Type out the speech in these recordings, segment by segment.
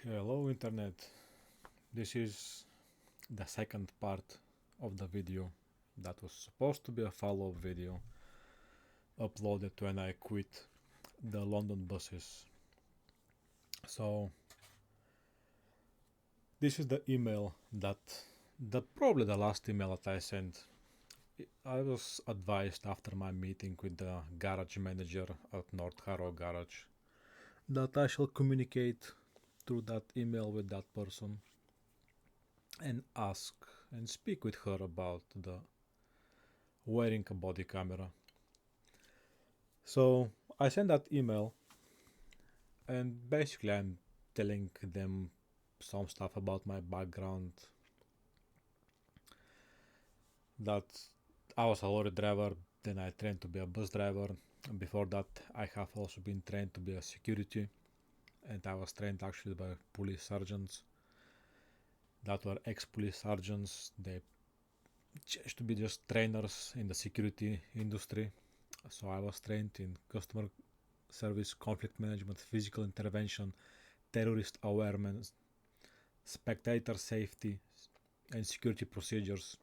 Hello Internet, this is the second part of the video that was supposed to be a follow-up video uploaded when I quit the London buses. So this is the email probably the last email that I sent. I was advised after my meeting with the garage manager at North Harrow Garage that I shall communicate through that email with that person and ask and speak with her about the wearing a body camera. So I sent that email and basically I'm telling them some stuff about my background, that I was a lorry driver, then I trained to be a bus driver. Before that I have also been trained to be a security, and I was trained actually by police sergeants that were ex-police sergeants. They changed to be just trainers in the security industry. So I was trained in customer service, conflict management, physical intervention, terrorist awareness, spectator safety, and security procedures.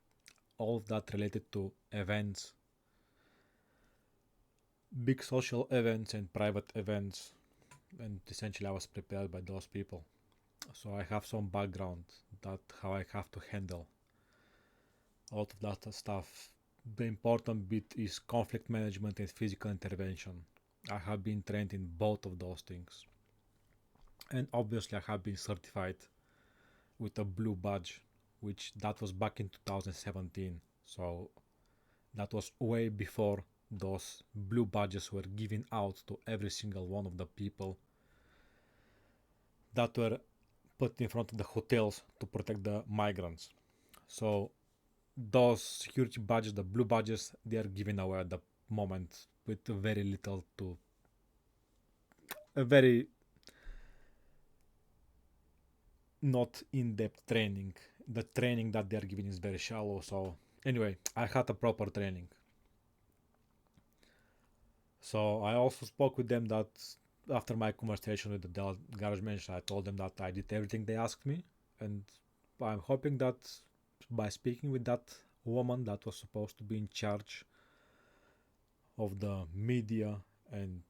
All of that related to events, big social events and private events, and essentially I was prepared by those people. So I have some background that how I have to handle all of that stuff. The important bit is conflict management and physical intervention. I have been trained in both of those things. And obviously I have been certified with a blue badge, which that was back in 2017. So that was way before those blue badges were given out to every single one of the people that were put in front of the hotels to protect the migrants. So those security badges, the blue badges, they are given away at the moment with very little to a very not in-depth training. The training that they are giving is very shallow. So anyway, I had a proper training. So I also spoke with them that after my conversation with the garage manager, I told them that I did everything they asked me, and I'm hoping that by speaking with that woman that was supposed to be in charge of the media and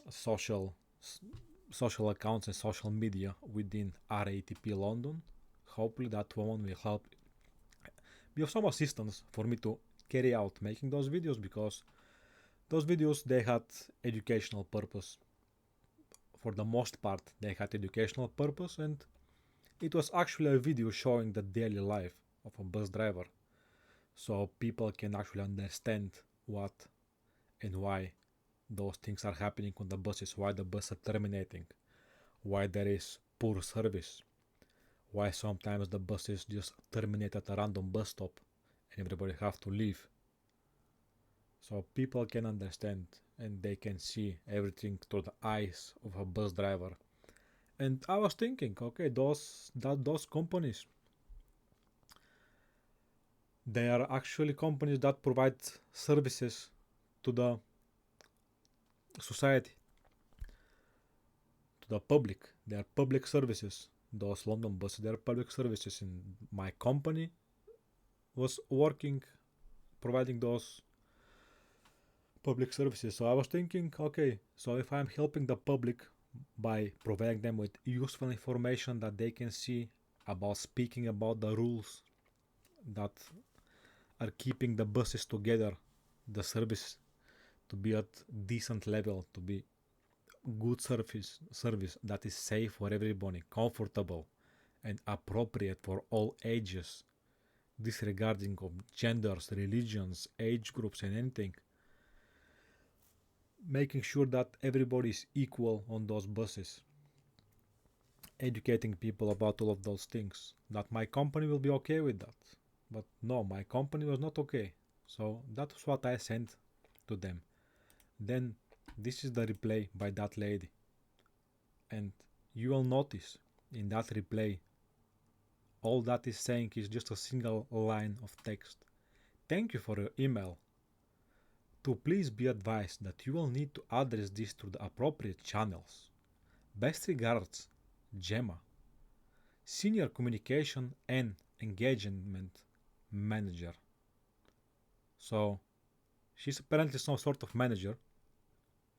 social accounts and social media within RATP London, hopefully that woman will help be of some assistance for me to carry out making those videos, because those videos, they had educational purpose. For the most part they had educational purpose, and it was actually a video showing the daily life of a bus driver, so people can actually understand what and why those things are happening on the buses, why the buses are terminating, why there is poor service, why sometimes the buses just terminate at a random bus stop and everybody have to leave. So people can understand and they can see everything through the eyes of a bus driver. And I was thinking, okay, those companies, they are actually companies that provide services to the society, to the public. They are public services. Those London buses, they are public services, and my company was working, providing those public services. So I was thinking, okay, so if I'm helping the public by providing them with useful information that they can see about speaking about the rules that are keeping the buses together, the service to be at decent level, to be good service that is safe for everybody, comfortable and appropriate for all ages, disregarding of genders, religions, age groups and anything. Making sure that everybody is equal on those buses, educating people about all of those things, that my company will be okay with that. But no, my company was not okay. So that was what I sent to them. Then this is the reply by that lady, and you will notice in that reply all that is saying is just a single line of text. Thank you for your email. To please be advised that you will need to address this through the appropriate channels. Best regards, Gemma. Senior Communication and Engagement Manager. So she's apparently some sort of manager,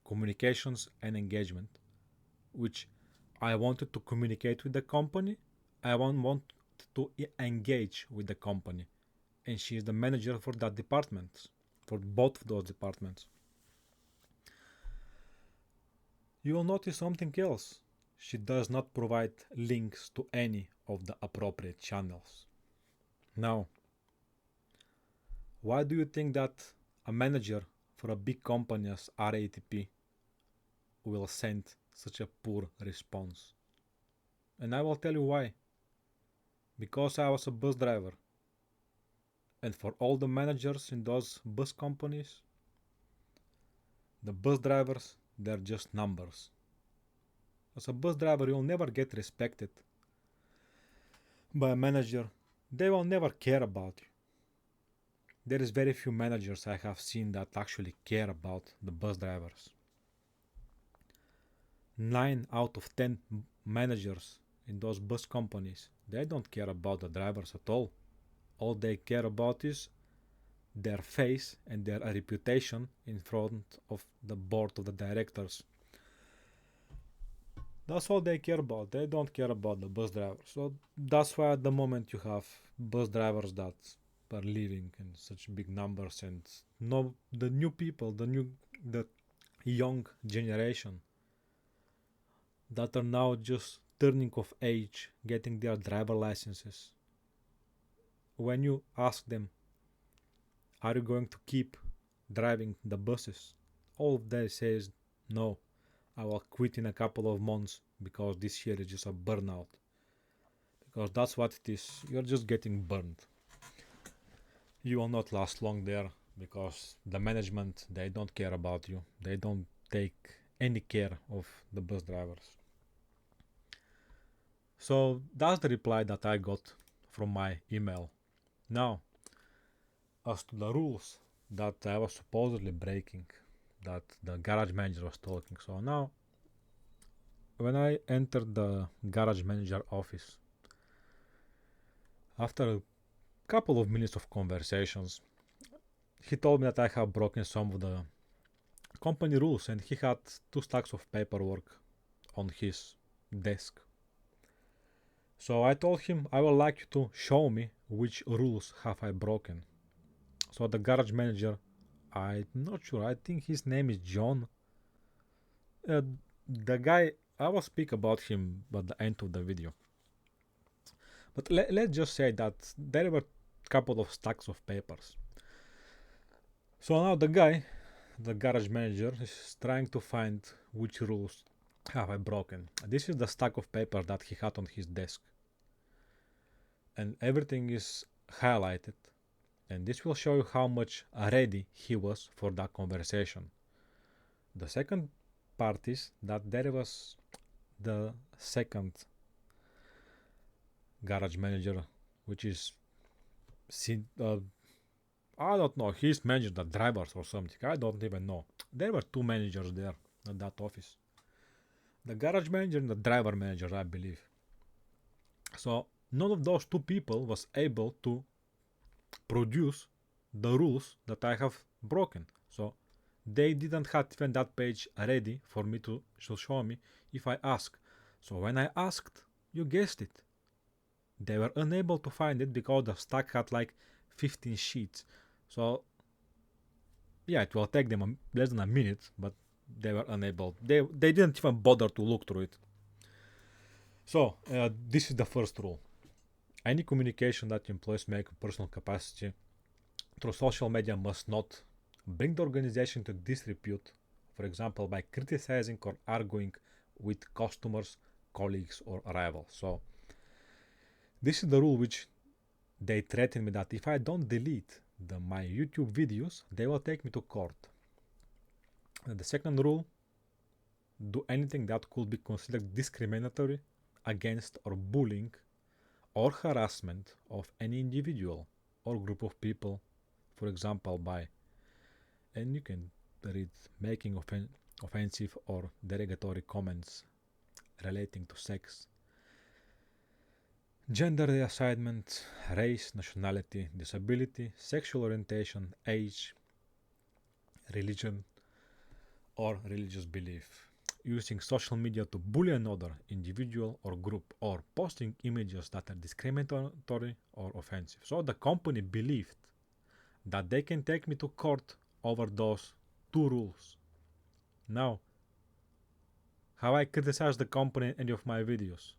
communications and engagement, which I wanted to communicate with the company. I want to engage with the company. And she is the manager for that department, for both of those departments. You will notice something else. She does not provide links to any of the appropriate channels. Now, why do you think that a manager for a big company as RATP will send such a poor response? And I will tell you why. Because I was a bus driver. And for all the managers in those bus companies, the bus drivers, they're just numbers. As a bus driver, you'll never get respected by a manager. They will never care about you. There is very few managers I have seen that actually care about the bus drivers. 9 out of 10 managers in those bus companies, they don't care about the drivers at all. All they care about is their face and their reputation in front of the board of the directors. That's all they care about. They don't care about the bus drivers. So that's why at the moment you have bus drivers that are leaving in such big numbers, and no, the new people, the young generation that are now just turning of age, getting their driver licenses. When you ask them, are you going to keep driving the buses? All they say is no. I will quit in a couple of months because this year is just a burnout. Because that's what it is. You're just getting burned. You will not last long there because the management, they don't care about you. They don't take any care of the bus drivers. So that's the reply that I got from my email. Now, as to the rules that I was supposedly breaking, that the garage manager was talking. So now, when I entered the garage manager office, after a couple of minutes of conversations, he told me that I have broken some of the company rules, and he had 2 stacks of paperwork on his desk. So I told him I would like you to show me which rules have I broken. So the garage manager, I'm not sure, I think his name is John. The guy, I will speak about him at the end of the video. But let's just say that there were a couple of stacks of papers. So now the guy, the garage manager, is trying to find which rules have I broken. This is the stack of paper that he had on his desk. And everything is highlighted. And this will show you how much ready he was for that conversation. The second part is that there was the second garage manager, which is I don't know, he's managing the drivers or something. I don't even know. There were 2 managers there at that office. The garage manager and the driver manager, I believe. So none of those 2 people was able to produce the rules that I have broken. So they didn't have even that page ready for me to show me if I ask. So when I asked, you guessed it, they were unable to find it because the stack had like 15 sheets. So yeah, it will take them less than a minute, but they were unable. They didn't even bother to look through it. So this is the first rule. Any communication that employees make in personal capacity through social media must not bring the organization to disrepute, for example, by criticizing or arguing with customers, colleagues, or rivals. So this is the rule which they threaten me that if I don't delete my YouTube videos, they will take me to court. And the second rule, do anything that could be considered discriminatory against or bullying or harassment of any individual or group of people, for example by, and you can read, making offensive or derogatory comments relating to sex, gender reassignment, race, nationality, disability, sexual orientation, age, religion, or religious belief. Using social media to bully another individual or group, or posting images that are discriminatory or offensive. So the company believed that they can take me to court over those two rules. Now, have I criticized the company in any of my videos?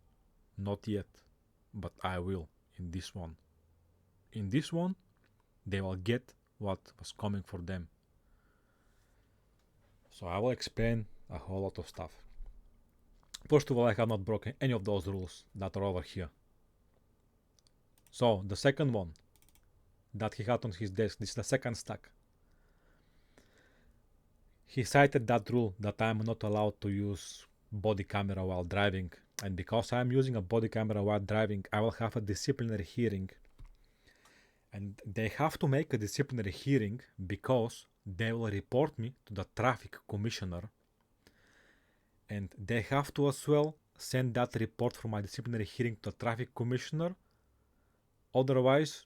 Not yet, but I will in this one. In this one, they will get what was coming for them. So I will explain a whole lot of stuff. First of all, I have not broken any of those rules that are over here. So the second one that he had on his desk, this is the second stack. He cited that rule that I am not allowed to use body camera while driving, and because I am using a body camera while driving, I will have a disciplinary hearing. And they have to make a disciplinary hearing because they will report me to the traffic commissioner, and they have to as well send that report from my disciplinary hearing to the traffic commissioner. Otherwise,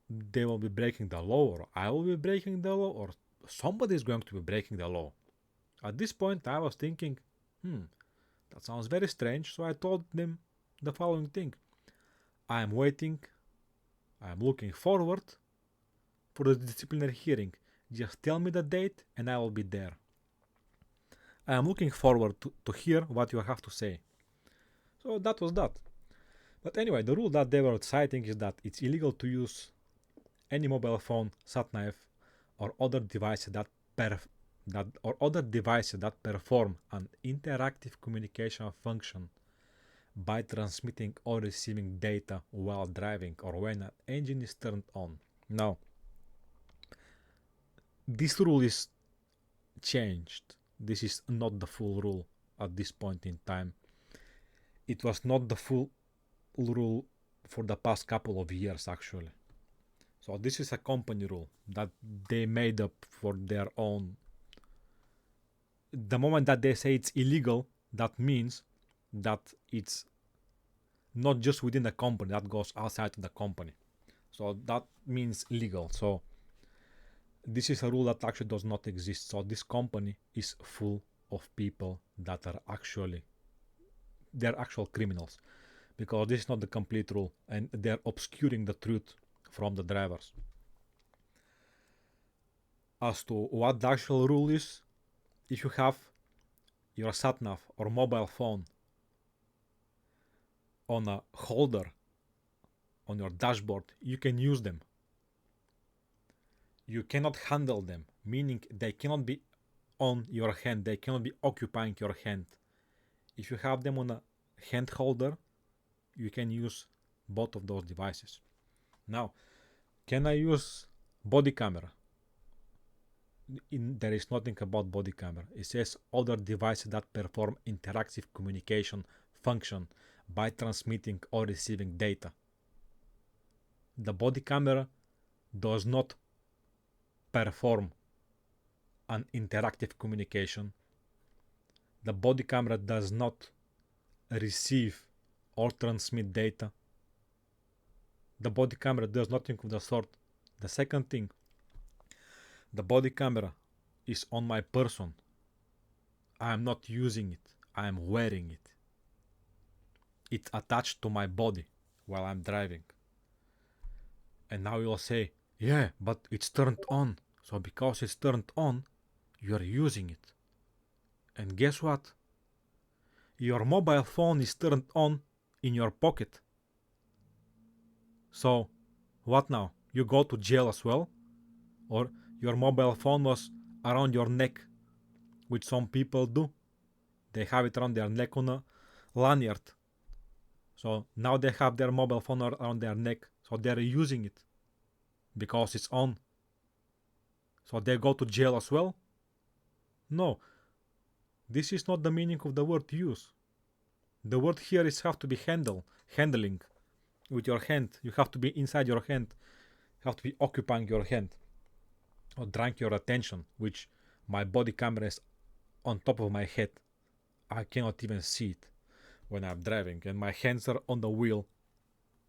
they will be breaking the law, or I will be breaking the law, or somebody is going to be breaking the law. At this point, I was thinking, that sounds very strange, so I told them the following thing. I am waiting, I am looking forward for the disciplinary hearing. Just tell me the date and I will be there. I am looking forward to hear what you have to say. So that was that. But anyway, the rule that they were citing is that it's illegal to use any mobile phone, sat-nav, or other devices that perform an interactive communication function by transmitting or receiving data while driving or when an engine is turned on. Now, this rule is changed. This is not the full rule at this point in time. It was not the full rule for the past couple of years, actually. So this is a company rule that they made up for their own. The moment that they say it's illegal, that means that it's not just within the company, that goes outside of the company. So that means legal. So this is a rule that actually does not exist. So this company is full of people that are they're actual criminals, because this is not the complete rule and they're obscuring the truth from the drivers. As to what the actual rule is, if you have your sat-nav or mobile phone on a holder on your dashboard, you can use them. You cannot handle them, meaning they cannot be on your hand, they cannot be occupying your hand. If you have them on a hand holder, you can use both of those devices. Now, can I use body camera? There is nothing about body camera. It says other devices that perform interactive communication function by transmitting or receiving data. The body camera does not perform an interactive communication. The body camera does not receive or transmit data. The body camera does nothing of the sort. The second thing, the body camera is on my person. I am not using it. I am wearing it. It's attached to my body while I'm driving. And now you'll say, yeah, but it's turned on. So because it's turned on, you're using it. And guess what? Your mobile phone is turned on in your pocket. So what now? You go to jail as well? Or your mobile phone was around your neck, which some people do. They have it around their neck on a lanyard. So now they have their mobile phone around their neck, so they're using it because it's on. So they go to jail as well? No. This is not the meaning of the word use. The word here is have to be handling with your hand. You have to be inside your hand. You have to be occupying your hand or drawing your attention, which my body camera is on top of my head. I cannot even see it when I'm driving, and my hands are on the wheel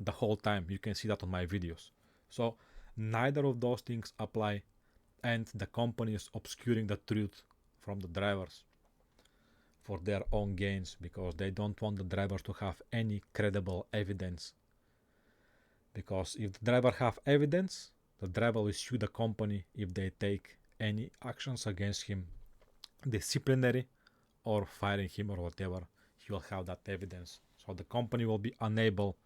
the whole time. You can see that on my videos. So neither of those things apply, and the company is obscuring the truth from the drivers for their own gains, because they don't want the drivers to have any credible evidence. Because if the driver have evidence, the driver will sue the company if they take any actions against him, disciplinary or firing him or whatever. He will have that evidence. So the company will be unable.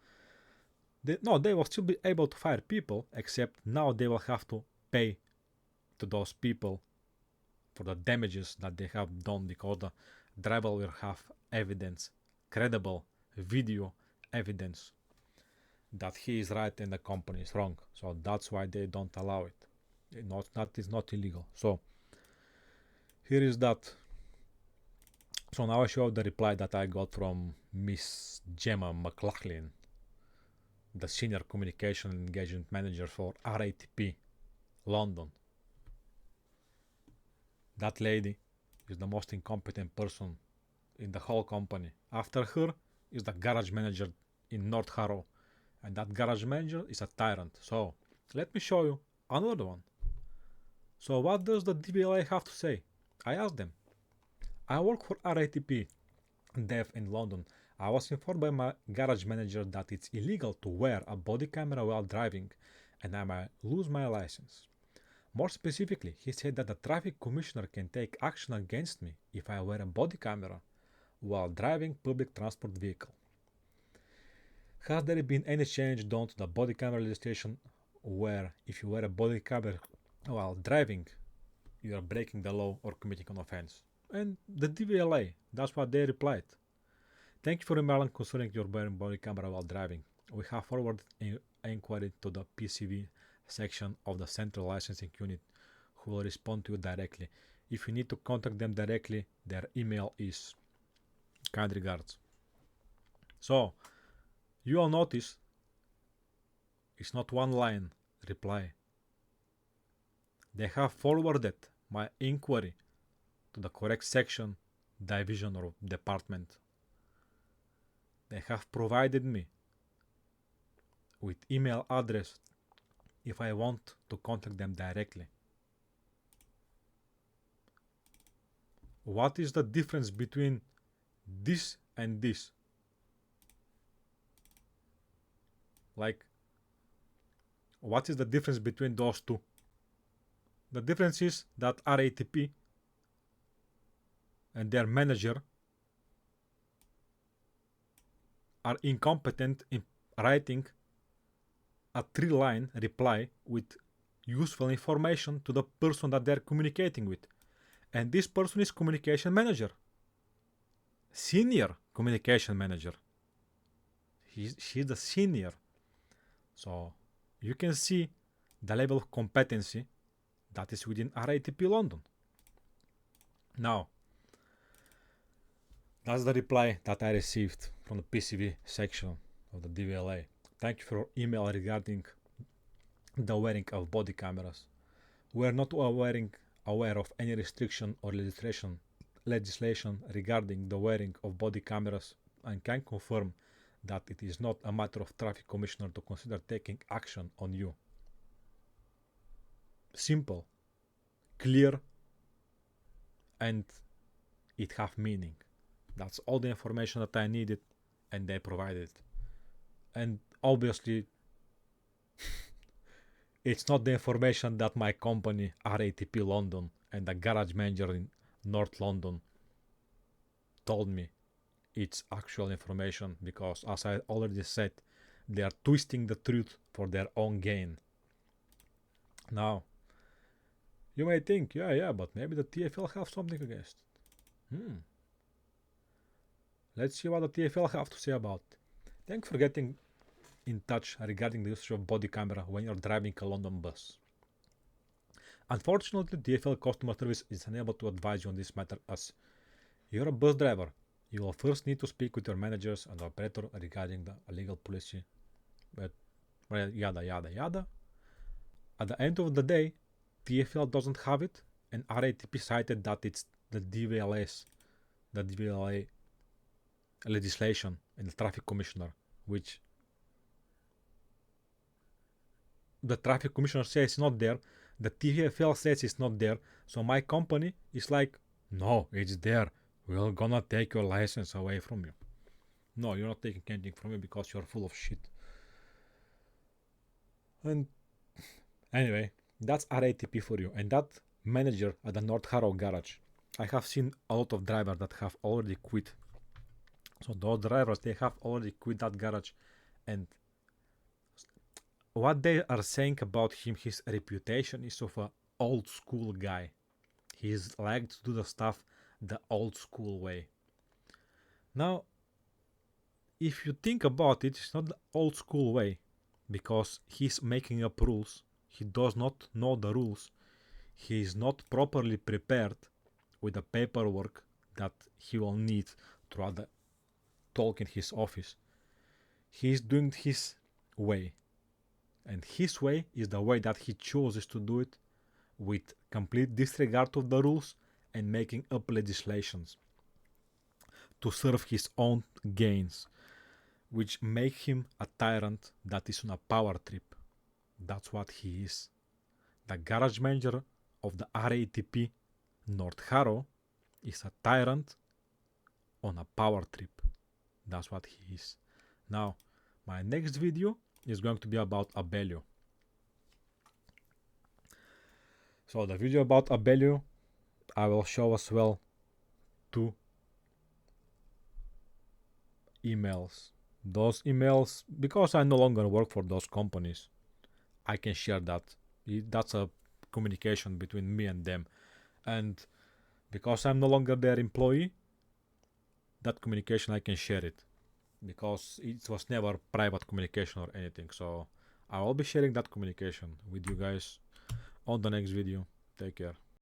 They will still be able to fire people, except now they will have to pay to those people for the damages that they have done, because the driver will have evidence, credible video evidence that he is right and the company is wrong. So that's why they don't allow it. That is not illegal. So here is that. So now I show the reply that I got from Miss Gemma McLaughlin, the Senior Communication and Engagement Manager for RATP London. That lady is the most incompetent person in the whole company. After her is the garage manager in North Harrow, and that garage manager is a tyrant. So let me show you another one. So what does the DVLA have to say? I asked them. I work for RATP Dev in London. I was informed by my garage manager that it's illegal to wear a body camera while driving, and I might lose my license. More specifically, he said that the traffic commissioner can take action against me if I wear a body camera while driving public transport vehicle. Has there been any change done to the body camera legislation where if you wear a body camera while driving, you are breaking the law or committing an offense? And the DVLA, that's what they replied. Thank you for emailing concerning your wearing body camera while driving. We have forwarded an inquiry to the PCV section of the Central Licensing Unit, who will respond to you directly. If you need to contact them directly, their email is kind regards. So you will notice it's not one line reply. They have forwarded my inquiry to the correct section, division or department. They have provided me with email address if I want to contact them directly. What is the difference between this and this? Like, what is the difference between those two? The difference is that RATP and their manager are incompetent in writing a 3-line reply with useful information to the person that they're communicating with. And this person is communication manager. Senior communication manager. She's the senior. So you can see the level of competency that is within RATP London. Now, that's the reply that I received from the PCV section of the DVLA. Thank you for your email regarding the wearing of body cameras. We are not aware of any restriction or legislation regarding the wearing of body cameras, and can confirm that it is not a matter of traffic commissioner to consider taking action on you. Simple, clear, and it have meaning. That's all the information that I needed, and they provided. And obviously, it's not the information that my company RATP London and the garage manager in North London told me. It's actual information, because as I already said, they are twisting the truth for their own gain. Now, you may think, yeah, but maybe the TFL have something against it. Let's see what the TFL have to say about it. Thanks for getting in touch regarding the use of body camera when you're driving a London bus. Unfortunately, TFL customer service is unable to advise you on this matter, as you're a bus driver. You will first need to speak with your managers and operator regarding the illegal policy, but yada yada yada. At the end of the day, TFL doesn't have it, and RATP cited that it's the DVLA legislation and the traffic commissioner, which the traffic commissioner says it's not there, the TVFL says it's not there, so my company is like, no, it's there, we're gonna take your license away from you. No, you're not taking anything from me because you're full of shit. And anyway, that's RATP for you. And that manager at the North Harrow garage, I have seen a lot of drivers that have already quit. So those drivers, they have already quit that garage, and what they are saying about him, his reputation is of a old school guy. He's like to do the stuff the old school way. Now, if you think about it, it's not the old school way, because he's making up rules. He does not know the rules. He is not properly prepared with the paperwork that he will need throughout the talk in his office. He is doing his way. And his way is the way that he chooses to do it, with complete disregard of the rules and making up legislations to serve his own gains, which make him a tyrant that is on a power trip. That's what he is. The garage manager of the RATP North Harrow is a tyrant on a power trip. That's what he is. Now, my next video is going to be about Abellio. So the video about Abellio, I will show as well 2 emails. Those emails, because I no longer work for those companies, I can share that. That's a communication between me and them. And because I'm no longer their employee, that communication I can share it, because it was never private communication or anything. So I will be sharing that communication with you guys on the next video. Take care.